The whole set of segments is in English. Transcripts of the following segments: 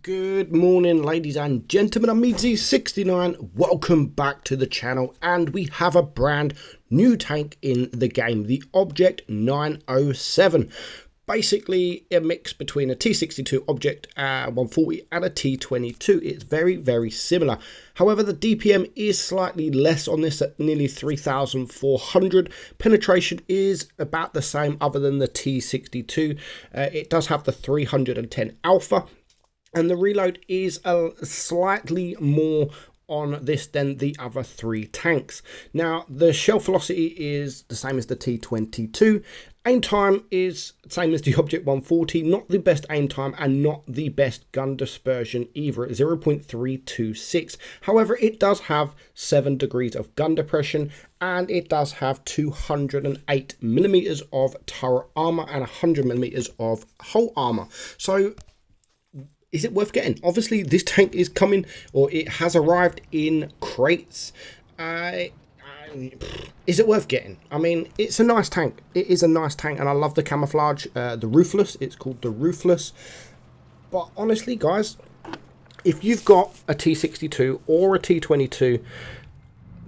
Good morning, ladies and gentlemen. I'm meadsyreplays. Welcome back to the channel, and we have a brand new tank in the game, the Object 907. Basically a mix between a T62 Object 140 and a T22. It's very similar. However, the DPM is slightly less on this at nearly 3,400. Penetration is about the same other than the T62. It does have the 310 alpha. And the reload is slightly more on this than the other three tanks. Now, the shell velocity is the same as the T22. Aim time is the same as the Object 140. Not the best aim time and not the best gun dispersion either at 0.326. However, it does have 7 degrees of gun depression, and it does have 208 millimeters of turret armor and 100 millimeters of hull armor. So is it worth getting? Obviously, this tank is coming, or it has arrived in crates. Is it worth getting? I mean, it's a nice tank. It is a nice tank, and I love the camouflage. The Ruthless, it's called the Ruthless. But honestly, guys, if you've got a T62 or a T22,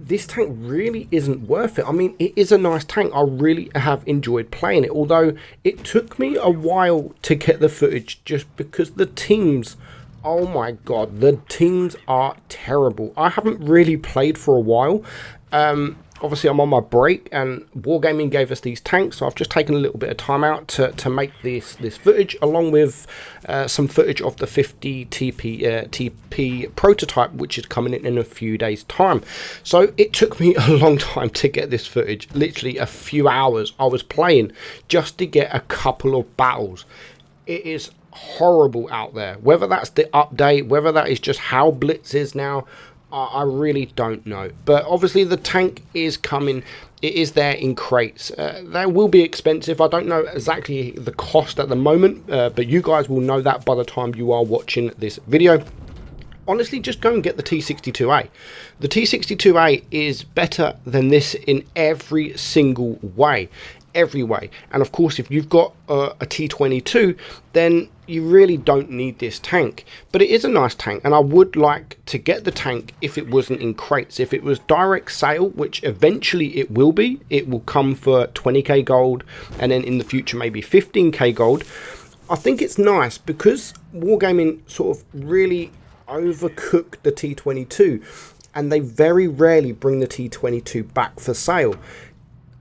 this tank really isn't worth it. I mean, it is a nice tank. I really have enjoyed playing it, although it took me a while to get the footage just because the teams, oh my god, the teams are terrible. I haven't really played for a while. Obviously, I'm on my break, and Wargaming gave us these tanks, so I've just taken a little bit of time out to make this footage, along with some footage of the 50 TP prototype, which is coming in a few days' time. So it took me a long time to get this footage, literally a few hours I was playing just to get a couple of battles. It is horrible out there. Whether that's the update, whether that is just how Blitz is now, I really don't know. But obviously the tank is coming. It is there in crates. They will be expensive. I don't know exactly the cost at the moment, but you guys will know that by the time you are watching this video. Honestly, just go and get the T62A. The T62A is better than this in every single way. Every way. And of course, if you've got a T22, then you really don't need this tank. But it is a nice tank, and I would like to get the tank if it wasn't in crates. If it was direct sale, which eventually it will be, it will come for 20k gold, and then in the future maybe 15k gold. I think it's nice because Wargaming sort of really overcooked the T22, and they very rarely bring the T22 back for sale.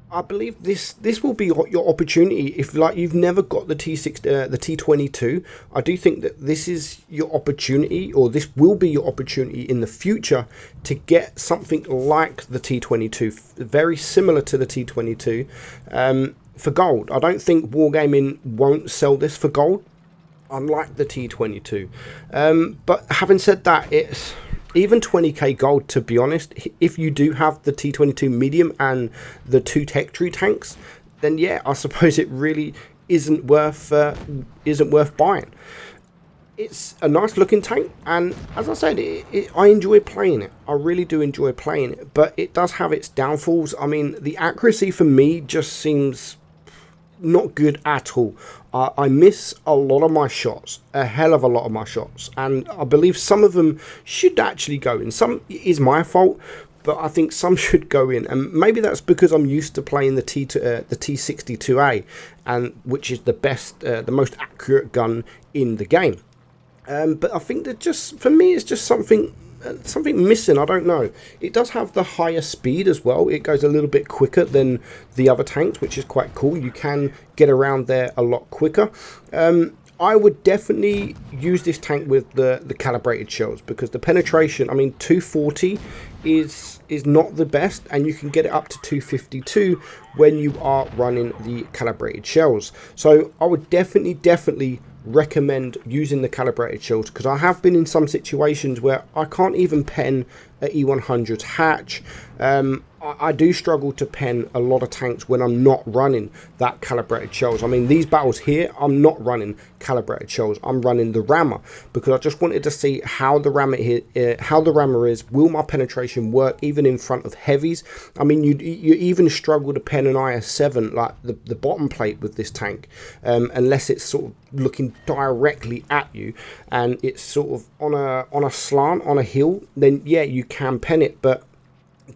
I believe this will be your opportunity if, like, you've never got the T22. I do think that this is your opportunity, or this will be your opportunity in the future to get something like the T22, very similar to the T22, for gold. I don't think Wargaming won't sell this for gold, unlike the T22. But having said that, it's even 20k gold, to be honest. If you do have the T22 medium and the 2 tech tree tanks, then yeah, I suppose it really isn't worth buying. It's a nice looking tank, and as I said, I enjoy playing it. I really do enjoy playing it, but it does have its downfalls. I mean, the accuracy for me just seems not good at all. I miss a lot of my shots, a hell of a lot of my shots, and I believe some of them should actually go in. Some is my fault, but I think some should go in, and maybe that's because I'm used to playing the T62A, and which is the best, the most accurate gun in the game. But I think that just for me, it's just something missing. I don't know. It does have the higher speed as well. It goes a little bit quicker than the other tanks, which is quite cool. You can get around there a lot quicker. I would definitely use this tank with the calibrated shells, because the penetration, I mean, 240 is not the best, and you can get it up to 252 when you are running the calibrated shells. So I would definitely recommend using the calibrated shells, because I have been in some situations where I can't even pen a E100's hatch. I do struggle to pen a lot of tanks when I'm not running that calibrated shells. I mean, these battles here, I'm not running calibrated shells. I'm running the rammer because I just wanted to see how the rammer is. Will my penetration work even in front of heavies? I mean, you even struggle to pen an IS-7 like the bottom plate with this tank, unless it's sort of looking directly at you and it's sort of on a slant, on a hill. Then yeah, you can pen it, but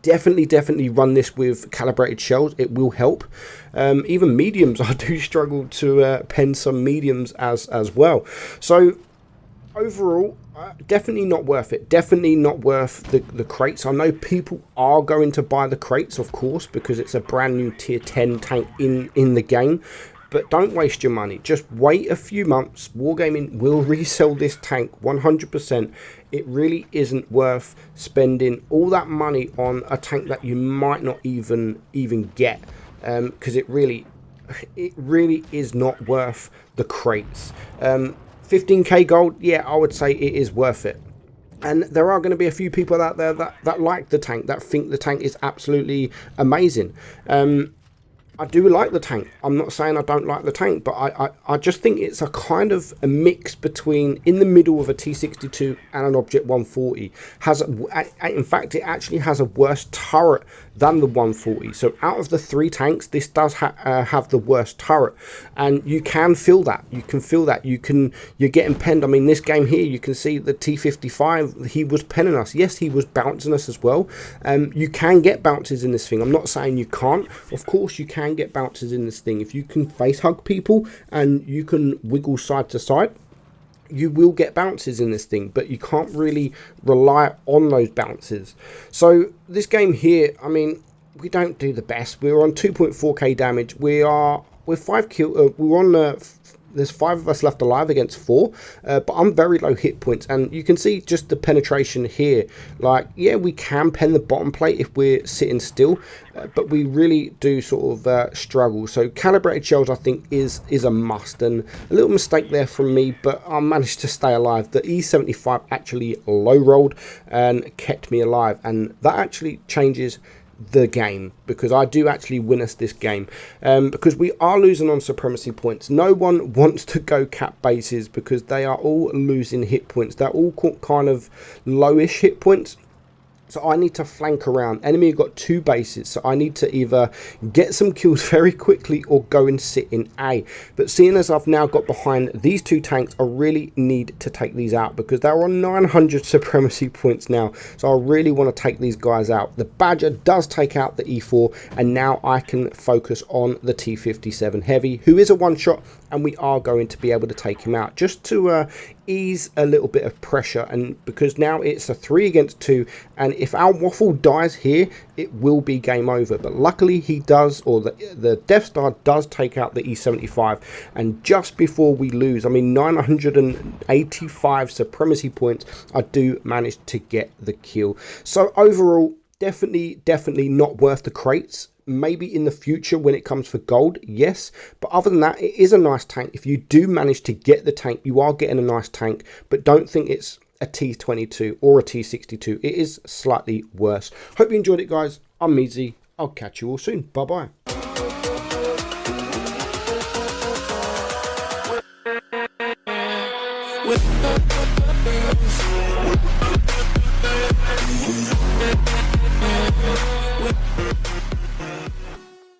definitely run this with calibrated shells. It will help. Even mediums, I do struggle to pen some mediums as well. So overall, definitely not worth it. Definitely not worth the crates. I know people are going to buy the crates, of course, because it's a brand new tier 10 tank in the game. But don't waste your money. Just wait a few months. Wargaming will resell this tank 100%. It really isn't worth spending all that money on a tank that you might not even get, because it really is not worth the crates. 15k gold, yeah, I would say it is worth it. And there are going to be a few people out there that like the tank, that think the tank is absolutely amazing. I do like the tank. I'm not saying I don't like the tank, but I just think it's a kind of a mix between in the middle of a T62 and an Object 140. In fact, it actually has a worse turret than the 140. So out of the three tanks, this does have the worst turret, and you can feel that. You can feel that. You're getting penned. I mean, this game here, you can see the T55. He was penning us. Yes, he was bouncing us as well. You can get bounces in this thing. I'm not saying you can't. Of course, you can get bounces in this thing. If you can face hug people and you can wiggle side to side, you will get bounces in this thing, but you can't really rely on those bounces. So this game here, I mean, we don't do the best. We're on 2.4k damage. We're 5 kill. We're on there's 5 of us left alive against 4, but I'm very low hit points, and you can see just the penetration here. Like, yeah, we can pen the bottom plate if we're sitting still, but we really do sort of struggle. So calibrated shells, I think, is a must, and a little mistake there from me, but I managed to stay alive. The E75 actually low rolled and kept me alive, and that actually changes the game, because I do actually win us this game, because we are losing on supremacy points. No one wants to go cap bases because they are all losing hit points. They're all kind of lowish hit points. So I need to flank around. Enemy got 2 bases, so I need to either get some kills very quickly or go and sit in A. But seeing as I've now got behind these 2 tanks, I really need to take these out because they're on 900 supremacy points now. So I really want to take these guys out. The Badger does take out the E4, and now I can focus on the T57 Heavy, who is a one-shot, and we are going to be able to take him out just to ease a little bit of pressure, and because now it's a 3 against 2, and if our waffle dies here, it will be game over. But luckily he does, or the Death Star does take out the E75, and just before we lose, I mean 985 supremacy points, I do manage to get the kill. So overall, definitely not worth the crates. Maybe in the future when it comes for gold, yes, but other than that, it is a nice tank. If you do manage to get the tank, you are getting a nice tank, but don't think it's a T22 or a T62. It is slightly worse. Hope you enjoyed it, guys. I'm Meadsy. I'll catch you all soon. Bye bye.